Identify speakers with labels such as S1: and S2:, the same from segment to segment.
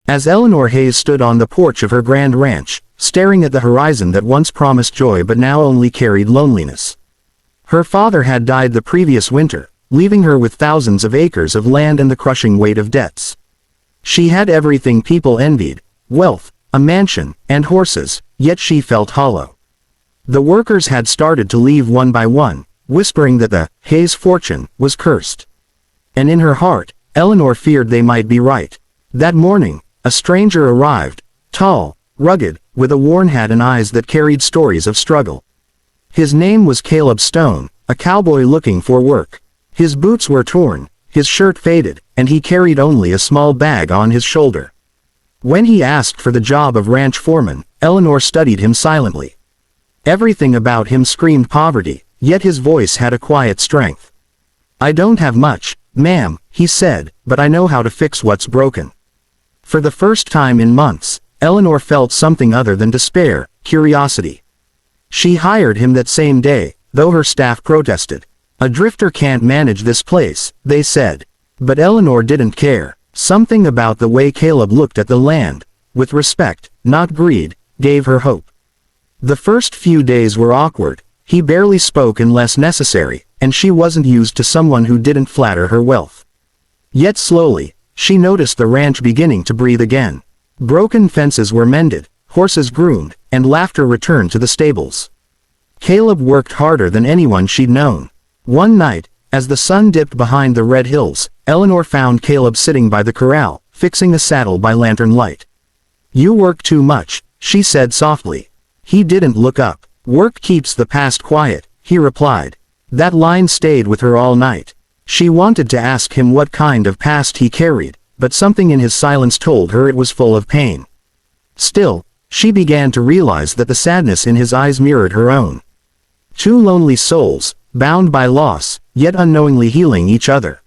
S1: As Eleanor Hayes stood on the porch of her grand ranch, staring at the horizon that once promised joy but now only carried loneliness. Her father had died the previous winter, leaving her with thousands of acres of land and the crushing weight of debts. She had everything people envied: wealth, a mansion, and horses, yet she felt hollow. The workers had started to leave one by one, whispering that the Hayes fortune was cursed. And in her heart, Eleanor feared they might be right. That morning, a stranger arrived, tall, rugged, with a worn hat and eyes that carried stories of struggle. His name was Caleb Stone, a cowboy looking for work. His boots were torn, his shirt faded, and he carried only a small bag on his shoulder. When he asked for the job of ranch foreman, Eleanor studied him silently. Everything about him screamed poverty, yet his voice had a quiet strength. "I don't have much, ma'am," he said, "but I know how to fix what's broken." For the first time in months, Eleanor felt something other than despair: curiosity. She hired him that same day, though her staff protested. "A drifter can't manage this place," they said. But Eleanor didn't care. Something about the way Caleb looked at the land, with respect, not greed, gave her hope. The first few days were awkward. He barely spoke unless necessary, and she wasn't used to someone who didn't flatter her wealth. Yet slowly, she noticed the ranch beginning to breathe again. Broken fences were mended, horses groomed, and laughter returned to the stables. Caleb worked harder than anyone she'd known. One night, as the sun dipped behind the red hills, Eleanor found Caleb sitting by the corral, fixing a saddle by lantern light. "You work too much," she said softly. He didn't look up. "Work keeps the past quiet," he replied. That line stayed with her all night. She wanted to ask him what kind of past he carried, but something in his silence told her it was full of pain. Still, she began to realize that the sadness in his eyes mirrored her own. Two lonely souls, bound by loss, yet unknowingly healing each other.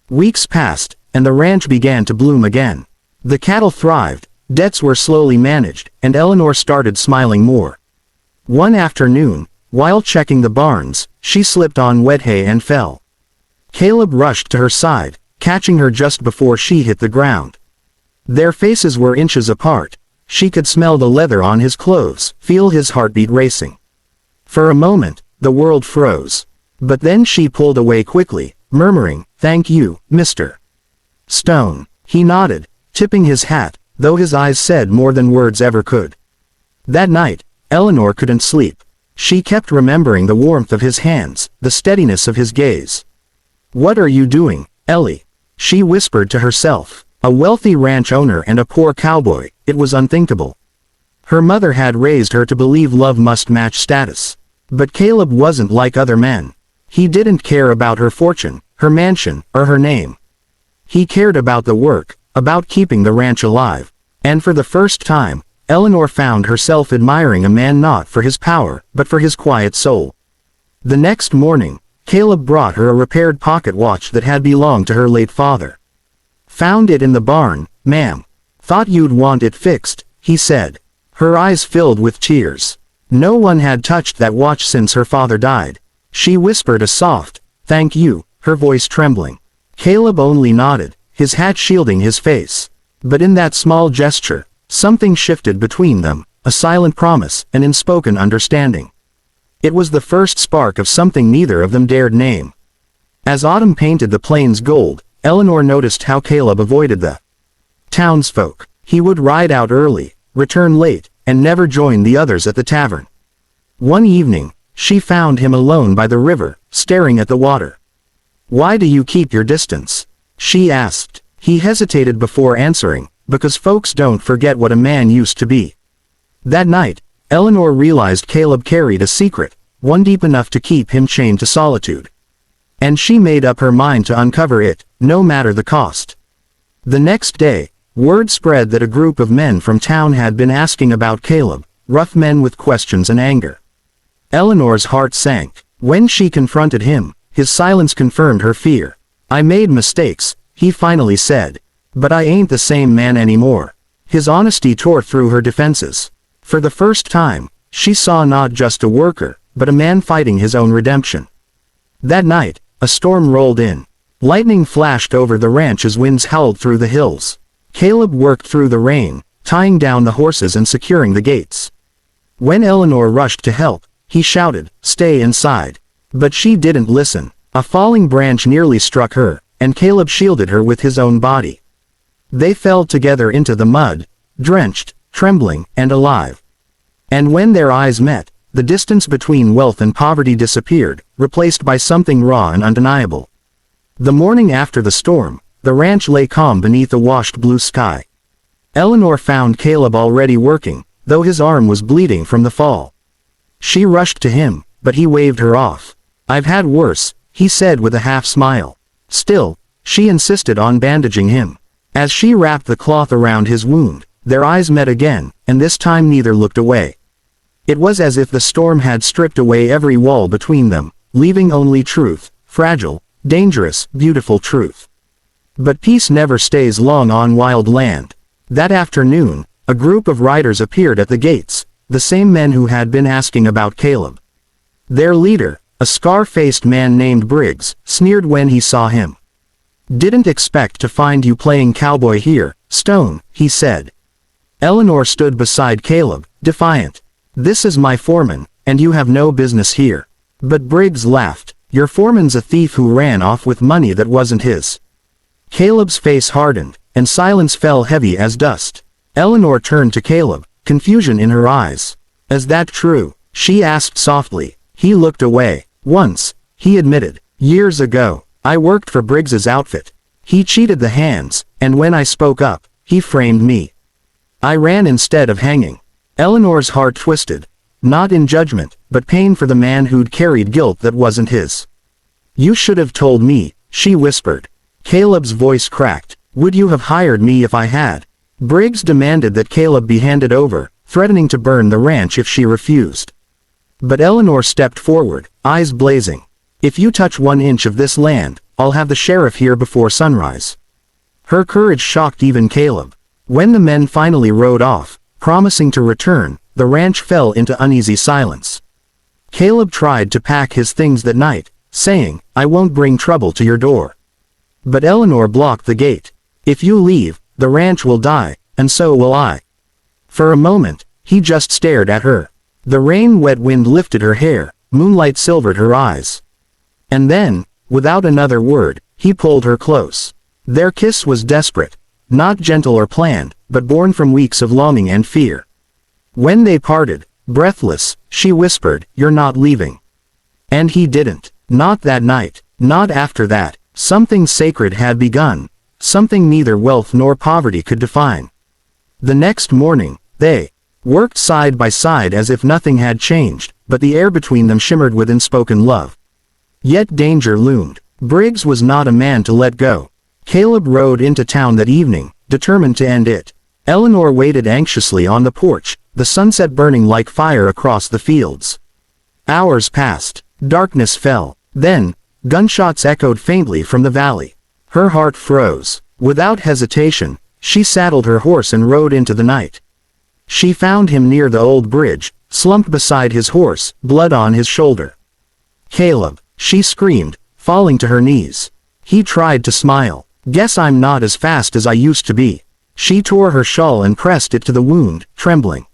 S1: Weeks passed, and the ranch began to bloom again. The cattle thrived, debts were slowly managed, and Eleanor started smiling more. One afternoon, while checking the barns, she slipped on wet hay and fell. Caleb rushed to her side, catching her just before she hit the ground. Their faces were inches apart. She could smell the leather on his clothes, feel his heartbeat racing. For a moment, the world froze. But then she pulled away quickly, murmuring, "Thank you, Mr. Stone." He nodded, tipping his hat, though his eyes said more than words ever could. That night, Eleanor couldn't sleep. She kept remembering the warmth of his hands, the steadiness of his gaze. "What are you doing, Ellie?" she whispered to herself. A wealthy ranch owner and a poor cowboy, it was unthinkable. Her mother had raised her to believe love must match status. But Caleb wasn't like other men. He didn't care about her fortune, her mansion, or her name. He cared about the work, about keeping the ranch alive. And for the first time, Eleanor found herself admiring a man not for his power, but for his quiet soul. The next morning, Caleb brought her a repaired pocket watch that had belonged to her late father. "Found it in the barn, ma'am. Thought you'd want it fixed," he said. Her eyes filled with tears. No one had touched that watch since her father died. She whispered a soft, "Thank you," her voice trembling. Caleb only nodded, his hat shielding his face. But in that small gesture, something shifted between them, a silent promise, an unspoken understanding. It was the first spark of something neither of them dared name. As autumn painted the plains gold, Eleanor noticed how Caleb avoided the townsfolk. He would ride out early, return late, and never join the others at the tavern. One evening, she found him alone by the river, staring at the water. "Why do you keep your distance?" she asked. He hesitated before answering, "Because folks don't forget what a man used to be." That night, Eleanor realized Caleb carried a secret, one deep enough to keep him chained to solitude. And she made up her mind to uncover it, no matter the cost. The next day, word spread that a group of men from town had been asking about Caleb, rough men with questions and anger. Eleanor's heart sank. When she confronted him, his silence confirmed her fear. "I made mistakes," he finally said. "But I ain't the same man anymore." His honesty tore through her defenses. For the first time, she saw not just a worker, but a man fighting his own redemption. That night, a storm rolled in. Lightning flashed over the ranch as winds howled through the hills. Caleb worked through the rain, tying down the horses and securing the gates. When Eleanor rushed to help, he shouted, "Stay inside." But she didn't listen. A falling branch nearly struck her, and Caleb shielded her with his own body. They fell together into the mud, drenched, trembling, and alive. And when their eyes met, the distance between wealth and poverty disappeared, replaced by something raw and undeniable. The morning after the storm, the ranch lay calm beneath a washed blue sky. Eleanor found Caleb already working, though his arm was bleeding from the fall. She rushed to him, but he waved her off. "I've had worse," he said with a half-smile. Still, she insisted on bandaging him. As she wrapped the cloth around his wound, their eyes met again, and this time neither looked away. It was as if the storm had stripped away every wall between them, leaving only truth, fragile, dangerous, beautiful truth. But peace never stays long on wild land. That afternoon, a group of riders appeared at the gates, the same men who had been asking about Caleb. Their leader, a scar-faced man named Briggs, sneered when he saw him. "Didn't expect to find you playing cowboy here, Stone," he said. Eleanor stood beside Caleb, defiant. "This is my foreman, and you have no business here." But Briggs laughed. "Your foreman's a thief who ran off with money that wasn't his." Caleb's face hardened, and silence fell heavy as dust. Eleanor turned to Caleb, confusion in her eyes. "Is that true?" she asked softly. He looked away. "Once," he admitted. "Years ago, I worked for Briggs's outfit. He cheated the hands, and when I spoke up, he framed me. I ran instead of hanging." Eleanor's heart twisted. Not in judgment, but pain for the man who'd carried guilt that wasn't his. "You should have told me," she whispered. Caleb's voice cracked. "Would you have hired me if I had?" Briggs demanded that Caleb be handed over, threatening to burn the ranch if she refused. But Eleanor stepped forward, eyes blazing. "If you touch 1 inch of this land, I'll have the sheriff here before sunrise." Her courage shocked even Caleb. When the men finally rode off, promising to return, the ranch fell into uneasy silence. Caleb tried to pack his things that night, saying, "I won't bring trouble to your door." But Eleanor blocked the gate. "If you leave, the ranch will die, and so will I." For a moment, he just stared at her. The rain-wet wind lifted her hair, moonlight silvered her eyes. And then, without another word, he pulled her close. Their kiss was desperate, not gentle or planned, but born from weeks of longing and fear. When they parted, breathless, she whispered, "You're not leaving." And he didn't. Not that night, not after that. Something sacred had begun, something neither wealth nor poverty could define. The next morning, they worked side by side as if nothing had changed, but the air between them shimmered with unspoken love. Yet danger loomed. Briggs was not a man to let go. Caleb rode into town that evening, determined to end it. Eleanor waited anxiously on the porch, the sunset burning like fire across the fields. Hours passed. Darkness fell. Then, gunshots echoed faintly from the valley. Her heart froze. Without hesitation, she saddled her horse and rode into the night. She found him near the old bridge, slumped beside his horse, blood on his shoulder. "Caleb," she screamed, falling to her knees. He tried to smile. "Guess I'm not as fast as I used to be." She tore her shawl and pressed it to the wound, trembling.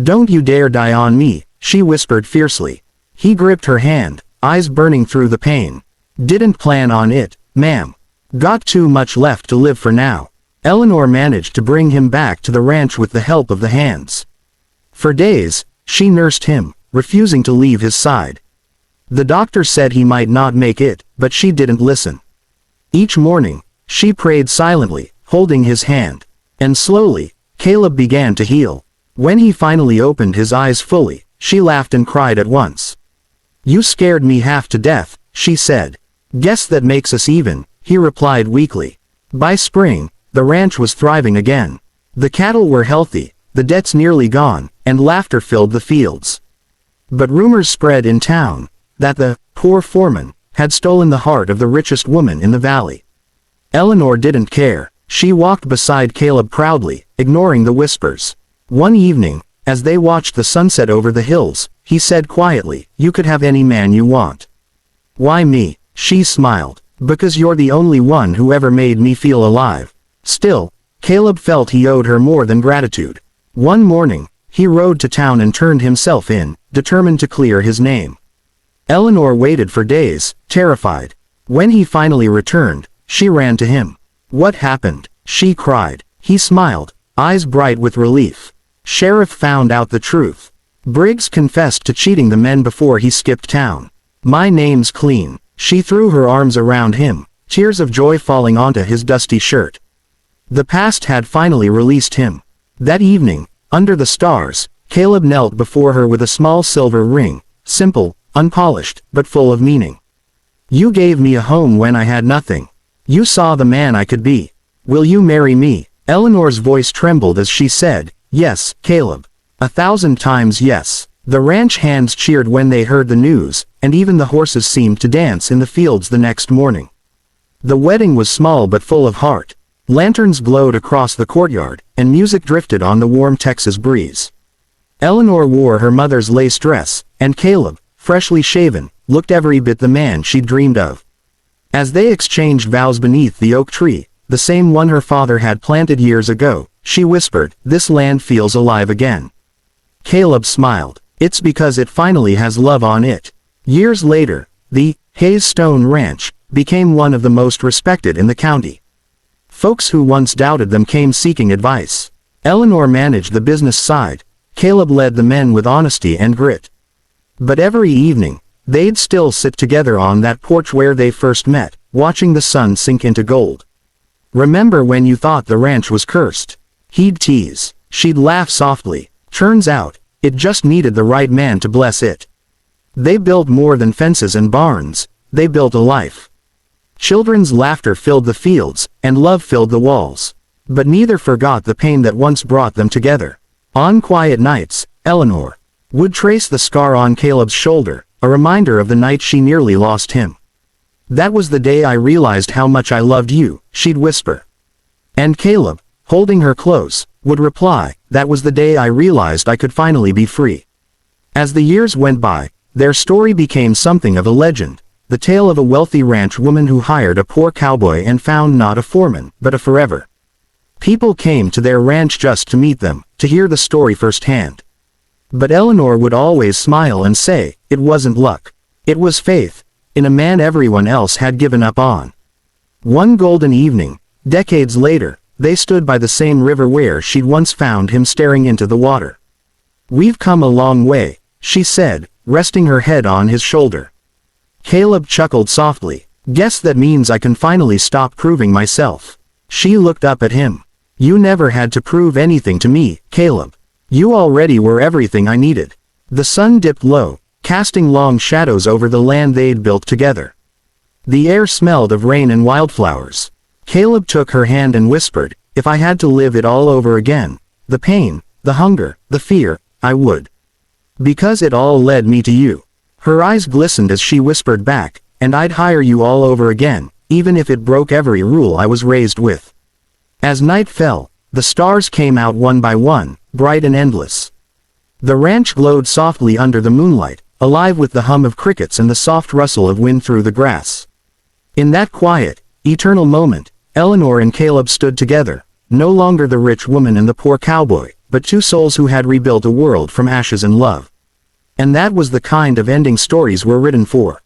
S1: "Don't you dare die on me," she whispered fiercely. He gripped her hand, eyes burning through the pain. "Didn't plan on it, ma'am. Got too much left to live for now." Eleanor managed to bring him back to the ranch with the help of the hands. For days, she nursed him, refusing to leave his side. The doctor said he might not make it, but she didn't listen. Each morning, she prayed silently, holding his hand. And slowly, Caleb began to heal. When he finally opened his eyes fully, she laughed and cried at once. "You scared me half to death," she said. "Guess that makes us even," he replied weakly. By spring, the ranch was thriving again. The cattle were healthy, the debts nearly gone, and laughter filled the fields. But rumors spread in town that the poor foreman had stolen the heart of the richest woman in the valley. Eleanor didn't care. She walked beside Caleb proudly, ignoring the whispers. One evening, as they watched the sunset over the hills, he said quietly, "You could have any man you want." "Why me?" She smiled. "Because you're the only one who ever made me feel alive." Still, Caleb felt he owed her more than gratitude. One morning, he rode to town and turned himself in, determined to clear his name. Eleanor waited for days, terrified. When he finally returned, she ran to him. "What happened?" she cried. He smiled, eyes bright with relief. "Sheriff found out the truth. Briggs confessed to cheating the men before he skipped town. My name's clean." She threw her arms around him, tears of joy falling onto his dusty shirt. The past had finally released him. That evening, under the stars, Caleb knelt before her with a small silver ring, simple, unpolished, but full of meaning. "You gave me a home when I had nothing. You saw the man I could be. Will you marry me?" Eleanor's voice trembled as she said, "Yes, Caleb. 1,000 times yes." The ranch hands cheered when they heard the news, and even the horses seemed to dance in the fields the next morning. The wedding was small but full of heart. Lanterns glowed across the courtyard, and music drifted on the warm Texas breeze. Eleanor wore her mother's lace dress, and Caleb, freshly shaven, looked every bit the man she'd dreamed of. As they exchanged vows beneath the oak tree, the same one her father had planted years ago, she whispered, "This land feels alive again." Caleb smiled. "It's because it finally has love on it." Years later, the Hayes Stone Ranch became one of the most respected in the county. Folks who once doubted them came seeking advice. Eleanor managed the business side. Caleb led the men with honesty and grit. But every evening, they'd still sit together on that porch where they first met, watching the sun sink into gold. "Remember when you thought the ranch was cursed?" He'd tease. She'd laugh softly. "Turns out, it just needed the right man to bless it." They built more than fences and barns. They built a life. Children's laughter filled the fields, and love filled the walls. But neither forgot the pain that once brought them together. On quiet nights, Eleanor would trace the scar on Caleb's shoulder, a reminder of the night she nearly lost him. "That was the day I realized how much I loved you," she'd whisper. And Caleb, holding her close, would reply, "That was the day I realized I could finally be free." As the years went by, their story became something of a legend. The tale of a wealthy ranch woman who hired a poor cowboy and found not a foreman, but a forever. People came to their ranch just to meet them, to hear the story firsthand. But Eleanor would always smile and say, it wasn't luck. It was faith, in a man everyone else had given up on. One golden evening, decades later, they stood by the same river where she'd once found him staring into the water. "We've come a long way," she said, resting her head on his shoulder. Caleb chuckled softly. "Guess that means I can finally stop proving myself." She looked up at him. "You never had to prove anything to me, Caleb. You already were everything I needed." The sun dipped low, casting long shadows over the land they'd built together. The air smelled of rain and wildflowers. Caleb took her hand and whispered, "If I had to live it all over again, the pain, the hunger, the fear, I would. Because it all led me to you." Her eyes glistened as she whispered back, "And I'd hire you all over again, even if it broke every rule I was raised with." As night fell, the stars came out one by one, bright and endless. The ranch glowed softly under the moonlight, alive with the hum of crickets and the soft rustle of wind through the grass. In that quiet, eternal moment, Eleanor and Caleb stood together, no longer the rich woman and the poor cowboy, but two souls who had rebuilt a world from ashes and love. And that was the kind of ending stories were written for.